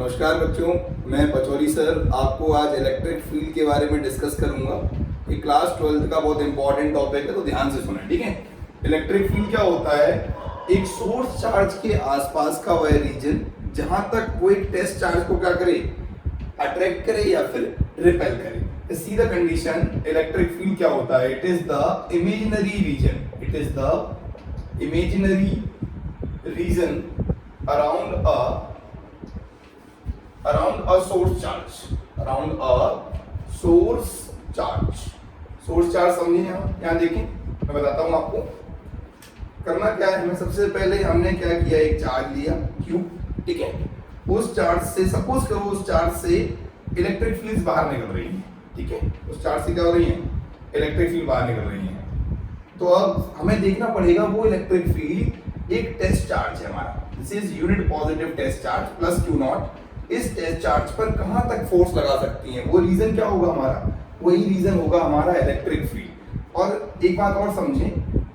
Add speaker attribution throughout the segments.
Speaker 1: नमस्कार बच्चों, मैं पचौरी सर आपको आज इलेक्ट्रिक फील्ड के बारे में डिस्कस करूंगा। ये क्लास 12th का बहुत इंपॉर्टेंट टॉपिक है, तो ध्यान से सुनें, ठीक है। इलेक्ट्रिक फील्ड क्या होता है? एक सोर्स चार्ज के आसपास का वह रीजन जहां तक वो एक टेस्ट चार्ज को क्या करे, अट्रैक्ट करे या फिर रिपेल करे। See the condition, electric field क्या होता है? It is the imaginary region, it is the imaginary region around a source charge, around a source charge। Source charge समझे यहाँ देखें, मैं बताता हूँ आपको करना क्या है। हमें सबसे पहले हमने क्या किया, एक चार्ज लिया Q, ठीक है। उस चार्ज से सपोज करो उस चार्ज से इलेक्ट्रिक फील्ड बाहर निकल रही है, ठीक है। उस चार्ज से क्या हो रही है? इलेक्ट्रिक फील्ड बाहर निकल रही है। तो अब हमें देखना पड़ेगा वो इलेक्ट्रिक फील्ड एक टेस्ट चार्ज है हमारा, this is unit positive test charge plus Q naught. इस टेस्ट चार्ज पर कहां तक फोर्स लगा सकती है, वो रीजन क्या होगा हमारा? वही रीजन होगा हमारा इलेक्ट्रिक फील्ड। और एक बात और समझें,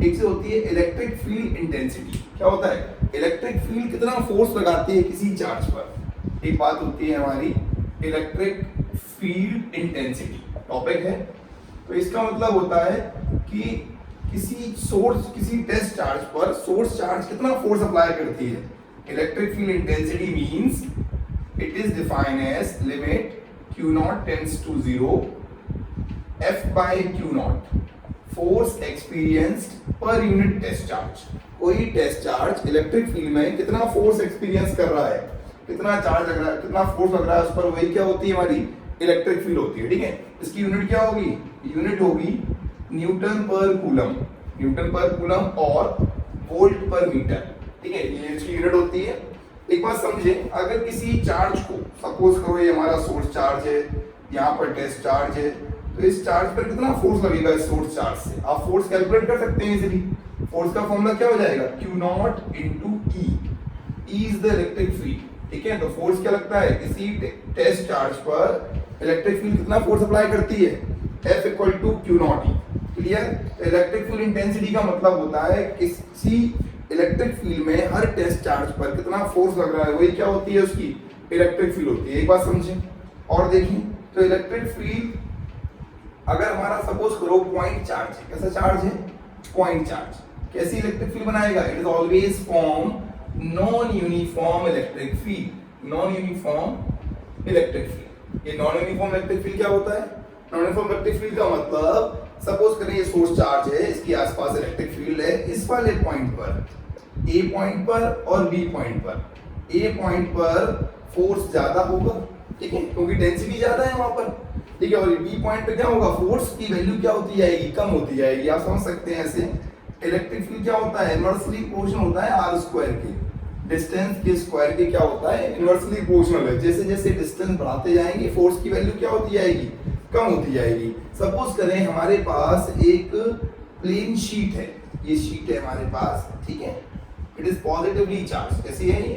Speaker 1: एक से होती है इलेक्ट्रिक फील्ड इंटेंसिटी। क्या होता है? इलेक्ट्रिक फील्ड कितना फोर्स लगाती है किसी चार्ज पर। एक बात होती है हमारी इलेक्ट्रिक फील्ड इंटेंसिटी, टॉपिक है। तो इसका मतलब होता है कि किसी टेस्ट चार्ज पर सोर्स चार्ज कितना फोर्स अप्लाई करती है। Electric field intensity means it is defined as limit Q naught tends to 0 F by Q naught force experienced per unit test charge। कोई टेस्ट चार्ज इलेक्ट्रिक फील्ड में कितना force experience कर रहा है, कितना charge लग रहा है, कितना फोर्स लग रहा है उस पर, वही क्या होती है हमारी इलेक्ट्रिक फील्ड होती है, ठीक है। इसकी यूनिट क्या होगी? यूनिट होगी Newton per coulomb, Newton per coulomb और वोल्ट पर मीटर, ठीक है। ये इसकी यूनिट होती है। एक बात समझे, अगर किसी चार्ज को सपोज करो ये हमारा सोर्स चार्ज है, यहाँ पर टेस्ट चार्ज है, तो इस चार्ज पर कितना फोर्स लगेगा इस सोर्स चार्ज से? आप फोर्स कैलकुलेट कर सकते हैं इजीली। फोर्स का फॉर्मूला क्या हो जाएगा? Q naught into E। E is the electric field, ठीक है। तो फोर्स क्या लगता है किसी टेस्ट चार्ज पर? इलेक्ट्रिक फील्ड कितना फोर्स अप्लाई करती है? F equal to Q naught E। Clear? Electric field intensity का मतलब होता है किसी इलेक्ट्रिक फील्ड में हर टेस्ट चार्ज पर कितना फोर्स लग रहा है, वही क्या होती है उसकी इलेक्ट्रिक फील्ड होती है। एक बात समझें और देखें, तो इलेक्ट्रिक फील्ड अगर हमारा सपोज करो पॉइंट चार्ज है, कैसा चार्ज है? पॉइंट चार्ज, कैसी इलेक्ट्रिक फील्ड बनाएगा? It is always form non uniform electric field, non uniform electric field. ये नॉन यूनिफॉर्म इलेक्ट्रिक फील्ड क्या होता है? नॉन यूनिफॉर्म इलेक्ट्रिक फील्ड का मतलब सपोज करें ये सोर्स चार्ज है, इसके आसपास इलेक्ट्रिक फील्ड है, इस वाले पॉइंट पर, ए पॉइंट पर और बी पॉइंट पर। ए पॉइंट पर फोर्स ज्यादा होगा, ठीक है, क्योंकि डेंसिटी ज्यादा है वहां पर, ठीक है। और बी पॉइंट पे क्या होगा? फोर्स की वैल्यू क्या होती जाएगी? कम होती जाएगी। आप समझ सकते हैं ऐसे। इलेक्ट्रिक फील्ड क्या होता है? इनवर्सली प्रोपोर्शनल होता है आर स्क्वायर के, डिस्टेंस के स्क्वायर के क्या होता है? इनवर्सली प्रोपोर्शनल है। जैसे जैसे डिस्टेंस बढ़ाते जाएंगे फोर्स की वैल्यू क्या होती जाएगी? कम होती जाएगी। सपोज करें हमारे पास एक प्लेन शीट है, ये शीट है हमारे पास, ठीक है। इट इज पॉजिटिवली चार्ज, कैसी है ये?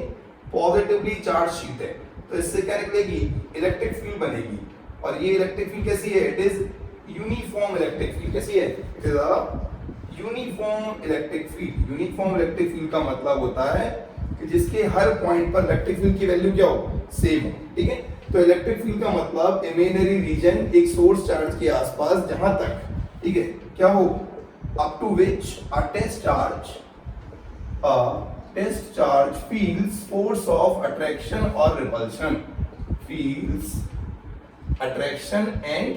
Speaker 1: पॉजिटिवली चार्ज शीट है। तो इससे क्या निकलेगी? इलेक्ट्रिक फील्ड बनेगी। और ये इलेक्ट्रिक फील्ड कैसी है? It is uniform electric field. कैसी है? It is a uniform electric field. Uniform electric field का मतलब होता है कि जिसके हर पॉइंट पर इलेक्ट्रिक फील्ड की वैल्यू क्या हो? सेम हो, ठीक है। तो इलेक्ट्रिक फील्ड का मतलब इमेजिनरी रीजन एक सोर्स चार्ज के आसपास जहां तक, ठीक है, क्या हो, up to which a test charge feels force of attraction or repulsion, feels attraction and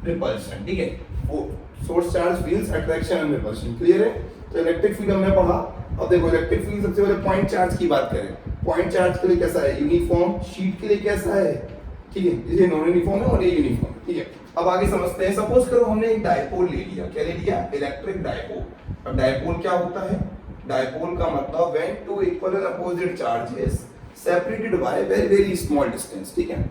Speaker 1: repulsion, ठीक है। वो source charge feels attraction and repulsion, clear है। तो इलेक्ट्रिक फील्ड हमने पढ़ा। अब देखो इलेक्ट्रिक फील्ड सबसे पहले पॉइंट चार्ज की बात करें। पॉइंट चार्ज के लिए कैसा है? यूनिफॉर्म। शीट के लिए कैसा है? ठीक है, ये नॉन यूनिफॉर्म है और ये यूनिफॉर्म, ठीक है। अब आगे समझते हैं। सपोज करो हमने एक डायपोल ले लिया, क्या ले लिया? Electric dipole. अब डायपोल क्या होता है? डायपोल का मतलब when two equal and opposite charges separated by very very small distance, ठीक है।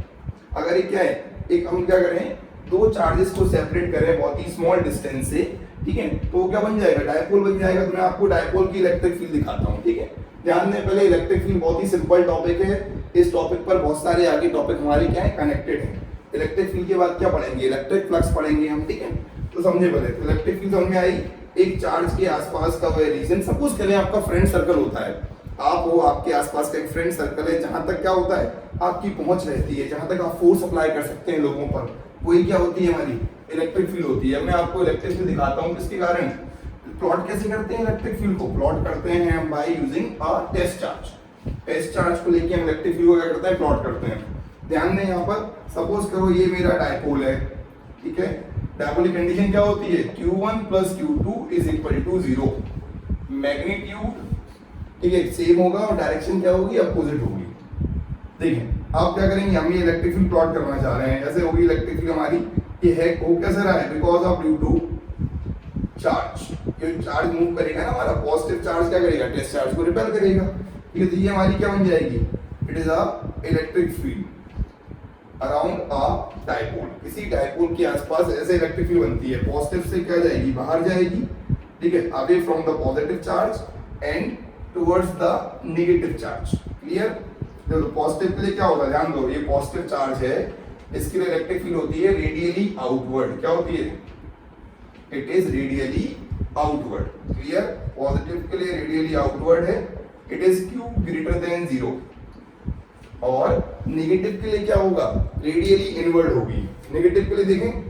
Speaker 1: अगर ये क्या है, एक हम क्या करें, दो चार्जेस को सेपरेट करें बहुत ही स्मॉल डिस्टेंस से, ठीक है, तो क्या बन जाएगा? डायपोल बन जाएगा। तो मैं आपको डायपोल की इलेक्ट्रिक फील्ड दिखाता हूँ, ठीक है। ध्यान दें, पहले इलेक्ट्रिक फील्ड बहुत ही सिंपल टॉपिक है। इस टॉपिक पर बहुत सारे आगे टॉपिक हमारे क्या है, कनेक्टेड है। इलेक्ट्रिक फील्ड के बाद क्या पढ़ेंगे? इलेक्ट्रिक फ्लक्स पढ़ेंगे हम, ठीक है। तो समझे पहले इलेक्ट्रिक फील्ड समझ में आई। एक चार्ज के आसपास का वह रीजन, सपोज करें आपका फ्रेंड सर्कल होता है, आप हो, आपके आसपास का एक फ्रेंड सर्कल है जहां तक क्या होता है, आपकी पहुंच रहती है, जहां तक आप फोर्स अप्लाई कर सकते हैं लोगों पर, वही क्या होती है हमारी इलेक्ट्रिक फील्ड होती है। मैं आपको इलेक्ट्रिक फील्ड दिखाता हूँ किसके कारण। प्लॉट कैसे करते हैं इलेक्ट्रिक फील्ड को? प्लॉट करते हैं हम by using a test charge. Test charge को लेके हम इलेक्ट्रिक फील्ड को क्या करते हैं? प्लॉट करते हैं। ध्यान दें यहाँ पर, सपोज करो ये मेरा डायपोल है, ठीक है। डायपोल की कंडीशन क्या होती है? Q1 plus Q2 is equal to 0। Magnitude, ठीक है, सेम होगा और डायरेक्शन क्या होगी? अपोजिट होगी। देखिए आप क्या करेंगे, हम ये इलेक्ट्रिक फील्ड प्लॉट करना चाह रहे हैं, ऐसे होगी इलेक्ट्रिक फील्ड हमारी, ये है हो कैसे रहा है? Because of due to charge. ये चार्ज मूव करेगा ना हमारा, पॉजिटिव चार्ज क्या करेगा? टेस्ट चार्ज को रिपेल करेगा। ठीक है, तो ये हमारी क्या बन जाएगी? It is a electric field around a dipole. किसी डायपोल के आसपास ऐसे इलेक्ट्रिक फील्ड बनती है, पॉजिटिव से क्या जाएगी? बाहर जाएगी, ठीक है, away from the positive charge and towards the negative charge. Clear? तो पॉजिटिव के लिए क्या होगा? ध्यान दो, ये पॉजिटिव चार्ज है, इसके लिए इलेक्ट्रिक फील्ड होती है रेडियली आउटवर्ड। क्या होती है? It is radially outward. Clear? Positive के लिए रेडियली आउटवर्ड है, it is Q greater than 0। और नेगेटिव के लिए क्या होगा? रेडियली इनवर्ड होगी। नेगेटिव के लिए देखें,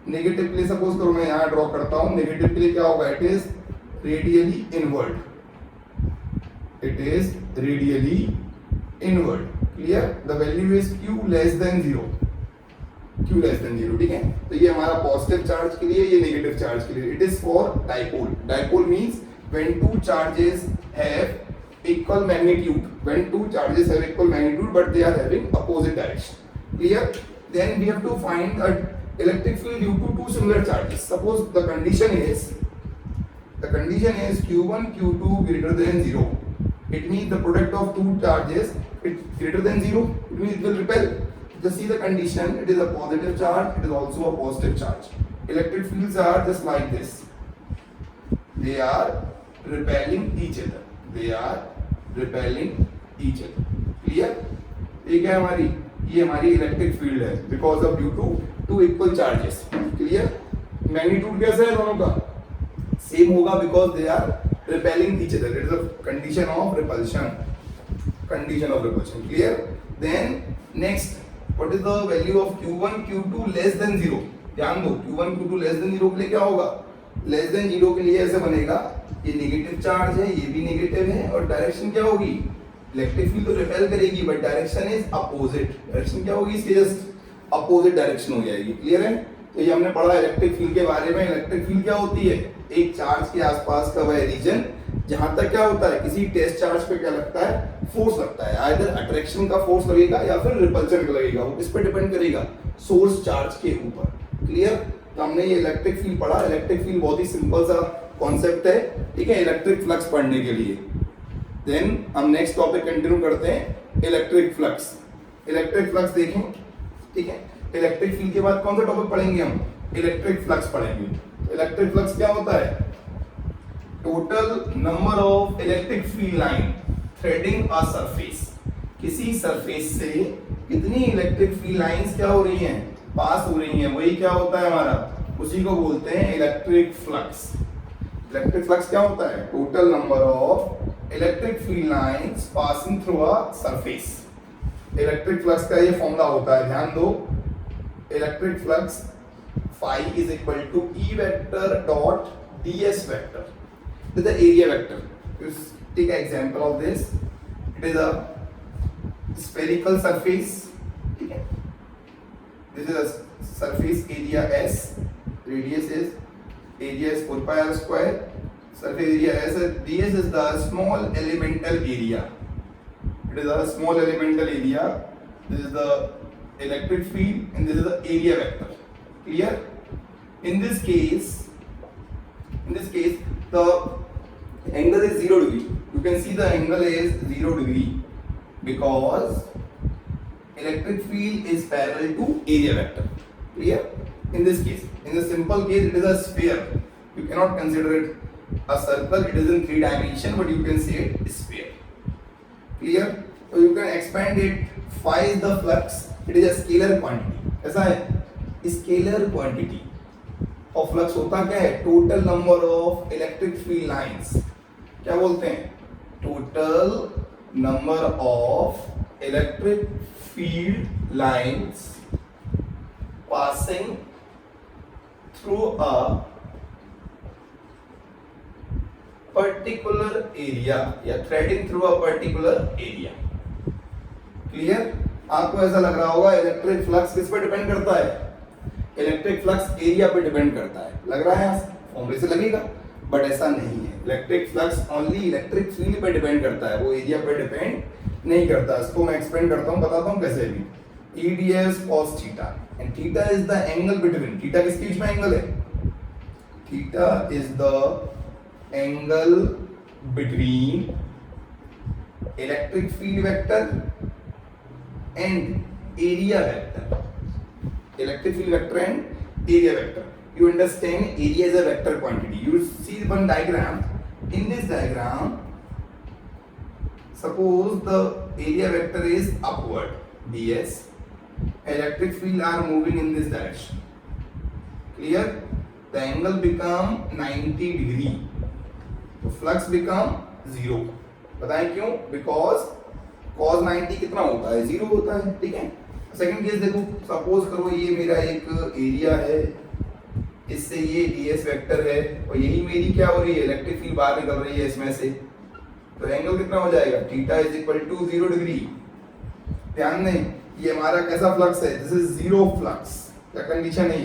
Speaker 1: नेगेटिव के लिए सपोज करो मैं यहां ड्रॉ करता हूं, नेगेटिव के लिए क्या होगा? It is radially inward. It is radially inward. Clear? The value is Q less than 0। Q less than 0, ठीक है। तो ये हमारा पॉजिटिव चार्ज के लिए, ये नेगेटिव चार्ज के लिए। It is for dipole. Dipole means when two charges have equal magnitude, when two charges have equal magnitude but they are having opposite direction. Clear? Then we have to find a electric field due to two similar charges. Suppose the condition is Q1 Q2 greater than 0. It means the product of two charges is greater than 0. It means it will repel. Just see the condition, it is a positive charge, it is also a positive charge. Electric fields are just like this. They are repelling each other. They are repelling each other. Clear? ये क्या है हमारी? ये हमारी electric field है because of due to two equal charges. Clear? Magnitude कैसा है दोनों का? सेम होगा because they are repelling each other. It is a condition of repulsion. Condition of repulsion. Clear? Then next, what is the value of Q1 Q2 less than 0? ध्यान दो, Q1 Q2 less than 0 के लिए क्या होगा? Less than 0 के लिए ऐसे बनेगा, ये नेगेटिव चार्ज है, ये भी नेगेटिव है, और डायरेक्शन क्या होगी? इलेक्ट्रिक फील्ड तो रिपेल करेगी but direction is opposite. Direction क्या होगी? इसके जस्ट अपोजिट डायरेक्शन हो जाएगी। क्लियर है? तो ये हमने पढ़ा इलेक्ट्रिक फील्ड के बारे में। इलेक्ट्रिक फील्ड क्या होती है? एक चार्ज के आसपास का वह रीजन जहां तक क्या होता है, किसी टेस्ट चार्ज पे क्या लगता है? फोर्स लगता है। आइदर अट्रैक्शन का फोर्स लगेगा या फिर रिपल्शन का लगेगा। वो किस पे डिपेंड करेगा? सोर्स चार्ज के ऊपर। क्लियर? तो हमने ये इलेक्ट्रिक फील्ड पढ़ा। इलेक्ट्रिक फील्ड बहुत ही सिंपल सा कॉन्सेप्ट है, ठीक है, इलेक्ट्रिक फ्लक्स पढ़ने के लिए। देन हम नेक्स्ट टॉपिक कंटिन्यू करते हैं, इलेक्ट्रिक फ्लक्स। इलेक्ट्रिक फ्लक्स देखें, ठीक है। इलेक्ट्रिक फील्ड के बाद कौन सा टॉपिक पढ़ेंगे हम? इलेक्ट्रिक फ्लक्स पढ़ेंगे। इलेक्ट्रिक फ्लक्स क्या होता है? Total number of electric field line threading a surface. किसी सरफेस से कितनी इलेक्ट्रिक फील्ड लाइंस क्या हो रही हैं? पास हो रही हैं, वही क्या होता है हमारा? उसी को बोलते हैं इलेक्ट्रिक फ्लक्स। इलेक्ट्रिक फ्लक्स क्या होता है? Total number of electric field lines passing through a surface. Electric flux का ये फॉर्मूला होता है, ध्यान दो। Electric flux phi is equal to E vector dot ds vector with the area vector. Just take an example of this. It is a spherical surface. Okay. This is a surface area S. Radius is 4 pi r square. Surface area S. ds is the small elemental area. It is a small elemental area. This is the electric field and this is the area vector. Clear? In this case the angle is 0 degree. You can see the angle is 0 degree because electric field is parallel to area vector. Clear? In this case, in the simple case, it is a sphere. You cannot consider it a circle. It is in 3 dimension, but you can say it is sphere. Clear? So you can expand it. Phi is the flux. It is a scalar quantity. ऐसा है? Scalar quantity of flux होता क्या है? Total number of electric field lines. क्या बोलते हैं? Total number of electric field lines passing through a particular area या threading through a particular area. Clear? आपको ऐसा लग रहा होगा इलेक्ट्रिक फ्लक्स किस पर डिपेंड करता है? इलेक्ट्रिक फ्लक्स एरिया पर डिपेंड करता है, लग रहा है यहाँ फॉर्मूले से लगेगा, बट ऐसा नहीं है। Electric flux only electric field पर डिपेंड करता है, वो एरिया पर डिपेंड नहीं करता। इसको मैं एक्सप्लेन करता हूँ, बताता हूँ कैसे भी। EDS cos theta and theta is the angle between, theta किसके बीच में एंगल है? Theta is the angle between electric field vector and area vector, electric field vector and area vector. You understand area is a vector quantity. You see one diagram. In this diagram, suppose the area vector is upward, ds. Electric field are moving in this direction. Clear? The angle become 90 degree. So flux become 0. बताएं क्यों? Because cos 90 कितना होता है? 0 होता है, ठीक है? Second case देखो, सपोज करो ये मेरा एक एरिया है, इससे ये ds वेक्टर है और यही मेरी क्या हो रही है? इलेक्ट्रिक फील्ड बाहर निकल रही है इसमें से, तो एंगल कितना हो जाएगा? Theta is equal to 0 degree. ध्यान दें, ये हमारा कैसा फ्लक्स है? This is zero flux. क्या कंडीशन है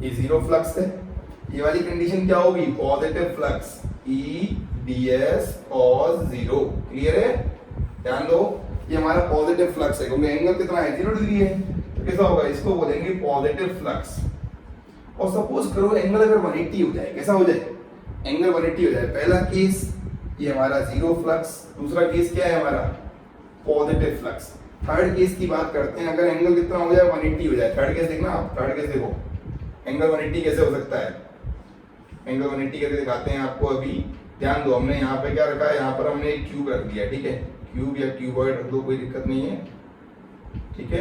Speaker 1: ये जीरो फ्लक्स है। ये वाली कंडीशन क्या होगी? Positive flux, E ds cos 0। Clear है? ध्यान दो, ये हमारा पॉजिटिव फ्लक्स है क्योंकि एंगल कितना है? 0 डिग्री है, तो कैसा होगा? इसको बोलेंगे पॉजिटिव फ्लक्स। और सपोज करो एंगल अगर 180 हो जाए, कैसा हो जाए? एंगल 180 हो जाए। पहला केस ये हमारा 0 फ्लक्स, दूसरा केस क्या है हमारा? Positive flux. थर्ड केस की बात करते हैं, अगर एंगल कितना हो जाए? 180 हो जाए। थर्ड केस देखना आप, थर्ड केस देखो, एंगल 180 कैसे हो सकता है? एंगल 180 कैसे दिखाते हैं आपको अभी? ध्यान दो, हमने यहाँ पे क्या रखा है? यहाँ पर हमने एक क्यूब रख दिया, ठीक है? क्यूब या क्यूबॉइड रख दो, कोई दिक्कत नहीं है, ठीक है?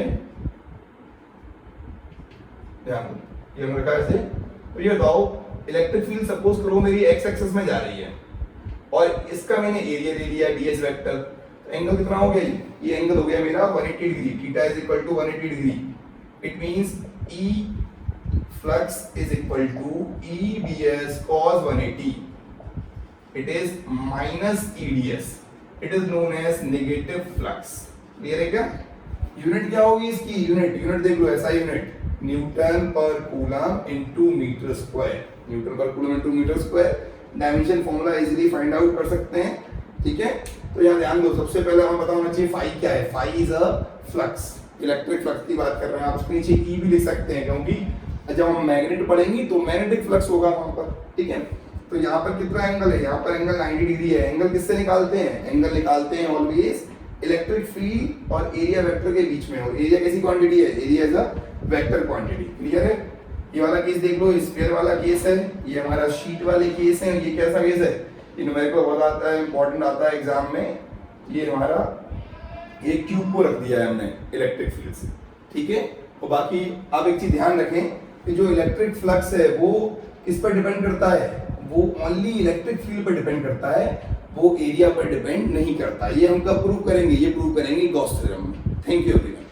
Speaker 1: ध्यान दो, ये हम रखा है ऐसे। तो ये बताओ, इलेक्ट्रिक फील्ड सपोज करो मेरी एक्स एक्सिस में जा रही है और इसका मैंने एरिया ले लिया ds वेक्टर, तो एंगल कितना हो गया? ये एंगल हो गया मेरा 180 degree. Theta is equal to 180 degree. It means E flux is equal to E ds cos 180. It is minus EDS. It is known as negative flux. Clear है क्या? यूनिट क्या होगी इसकी? यूनिट देख लो, ऐसा unit newton per coulomb into metre square. Newton per coulomb into metre square. Dimension formula easily find out कर सकते हैं, ठीक है? तो यहाँ ध्यान दो, सबसे पहले हमें पता होना चाहिए फाई क्या है। Phi is a flux, electric flux की बात कर रहे हैं। आप उसके नीचे ई भी लिख सकते हैं क्योंकि जब हम मैग्नेट पढ़ेंगे तो मैग्नेटिक फ्लक्स होगा वहां पर, ठीक है? तो यहाँ पर कितना एंगल है? यहाँ पर एंगल 90 डिग्री है। एंगल किससे निकालते हैं? एंगल निकालते हैं ऑलवेज इलेक्ट्रिक फील्ड और एरिया वेक्टर के बीच में। और एरिया कैसी क्वांटिटी है? Area is a vector quantity. Clear है? ये वाला केस देख लो, स्फीयर वाला केस है, ये हमारा शीट वाले केस है। ये कैसा केस है? ये न्यूमेरिकल बहुत आता है, इंपॉर्टेंट आता है एग्जाम में। ये हमारा एक क्यूब को रख दिया है हमने इलेक्ट्रिक फील्ड से, ठीक है? और बाकी आप एक चीज ध्यान रखें कि जो इलेक्ट्रिक फ्लक्स है वो किस पर डिपेंड करता है? वो ओनली इलेक्ट्रिक फील्ड पर डिपेंड करता है, वो एरिया पर डिपेंड नहीं करता। ये हम कब प्रूव करेंगे? ये प्रूव करेंगे गॉस थ्योरम में। Thank you everyone.